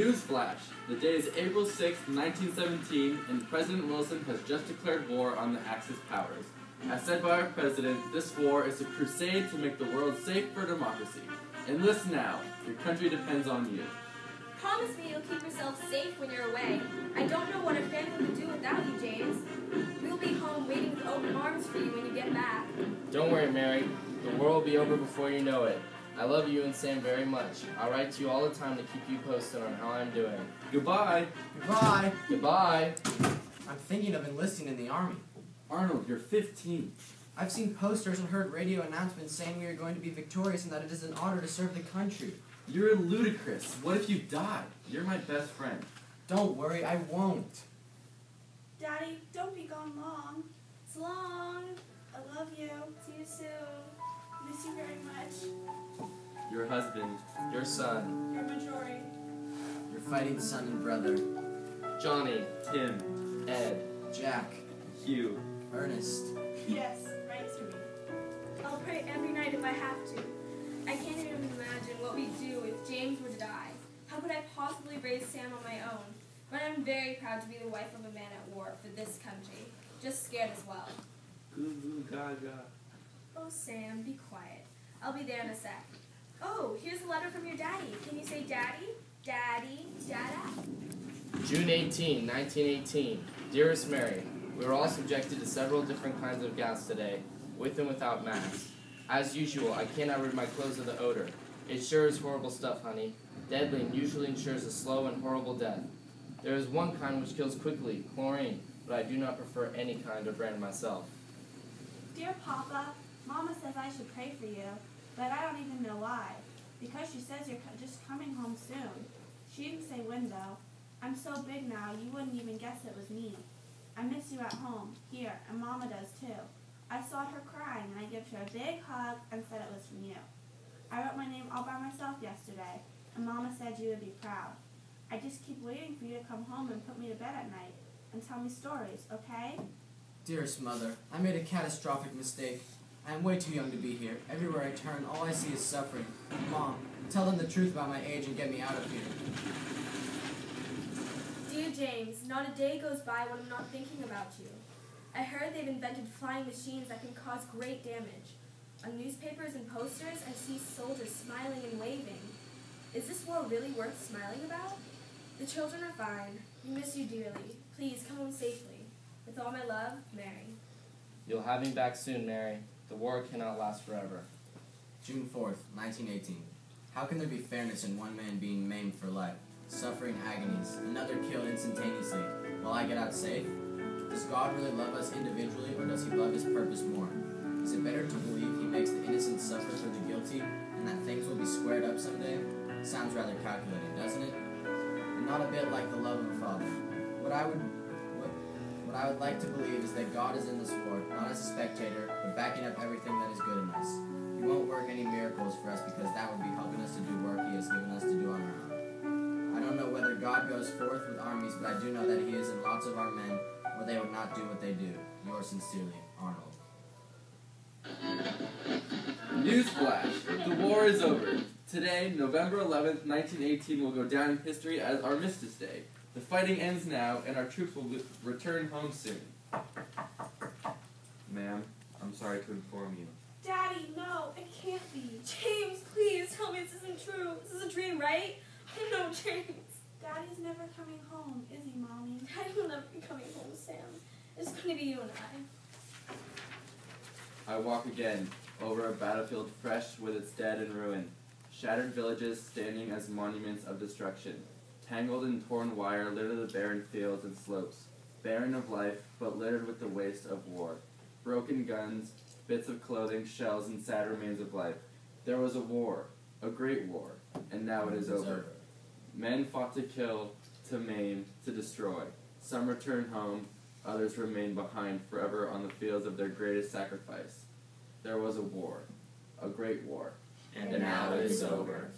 Newsflash! The day is April 6, 1917, and President Wilson has just declared war on the Axis powers. As said by our president, this war is a crusade to make the world safe for democracy. Enlist now. Your country depends on you. Promise me you'll keep yourself safe when you're away. I don't know what our family would do without you, James. We'll be home waiting with open arms for you when you get back. Don't worry, Mary. The war will be over before you know it. I love you and Sam very much. I'll write to you all the time to keep you posted on how I'm doing. Goodbye. Goodbye. Goodbye. I'm thinking of enlisting in the Army. Arnold, you're 15. I've seen posters and heard radio announcements saying we are going to be victorious and that it is an honor to serve the country. You're ludicrous. What if you die? You're my best friend. Don't worry, I won't. Daddy, don't be gone long. So long. I love you. See you soon. Miss you very much. Your husband. Your son. Your majority. Your fighting son and brother. Johnny. Tim. Ed. Jack. Hugh. Ernest. Yes, write to me. I'll pray every night if I have to. I can't even imagine what we'd do if James were to die. How could I possibly raise Sam on my own? But I'm very proud to be the wife of a man at war for this country. Just scared as well. Goo goo gaga. Oh, Sam, be quiet. I'll be there in a sec. Oh, here's a letter from your daddy. Can you say daddy? Daddy? Dada? June 18, 1918. Dearest Mary, we were all subjected to several different kinds of gas today, with and without masks. As usual, I cannot rid my clothes of the odor. It sure is horrible stuff, honey. Deadly and usually ensures a slow and horrible death. There is one kind which kills quickly, chlorine, but I do not prefer any kind or brand myself. Dear Papa, Mama says I should pray for you, but I don't even know why. Because she says you're just coming home soon. She didn't say when, though. I'm so big now, you wouldn't even guess it was me. I miss you at home, here, and Mama does too. I saw her crying, and I gave her a big hug and said it was from you. I wrote my name all by myself yesterday, and Mama said you would be proud. I just keep waiting for you to come home and put me to bed at night and tell me stories, okay? Dearest mother, I made a catastrophic mistake. I am way too young to be here. Everywhere I turn, all I see is suffering. Mom, tell them the truth about my age and get me out of here. Dear James, not a day goes by when I'm not thinking about you. I heard they've invented flying machines that can cause great damage. On newspapers and posters, I see soldiers smiling and waving. Is this war really worth smiling about? The children are fine. We miss you dearly. Please come home safely. With all my love, Mary. You'll have me back soon, Mary. The war cannot last forever. June 4th, 1918. How can there be fairness in one man being maimed for life, suffering agonies, another killed instantaneously, while I get out safe? Does God really love us individually, or does he love his purpose more? Is it better to believe he makes the innocent suffer for the guilty, and that things will be squared up someday? Sounds rather calculating, doesn't it? And not a bit like the love of a father. What I would like to believe is that God is in this war, not as a spectator, but backing up everything that is good in us. He won't work any miracles for us because that would be helping us to do work he has given us to do on our own. I don't know whether God goes forth with armies, but I do know that he is in lots of our men, or they would not do what they do. Yours sincerely, Arnold. Newsflash! The war is over. Today, November 11th, 1918 will go down in history as Armistice Day. The fighting ends now, and our troops will return home soon. Ma'am, I'm sorry to inform you. Daddy, no, it can't be. James, please tell me this isn't true. This is a dream, right? Oh no, James. Daddy's never coming home, is he, Mommy? Daddy will never be coming home, Sam. It's going to be you and I. I walk again, over a battlefield fresh with its dead and ruin, shattered villages standing as monuments of destruction. Tangled and torn wire litter the barren fields and slopes, barren of life, but littered with the waste of war. Broken guns, bits of clothing, shells, and sad remains of life. There was a war, a great war, and now it is over. Men fought to kill, to maim, to destroy. Some returned home, others remained behind forever on the fields of their greatest sacrifice. There was a war, a great war, and now it is over.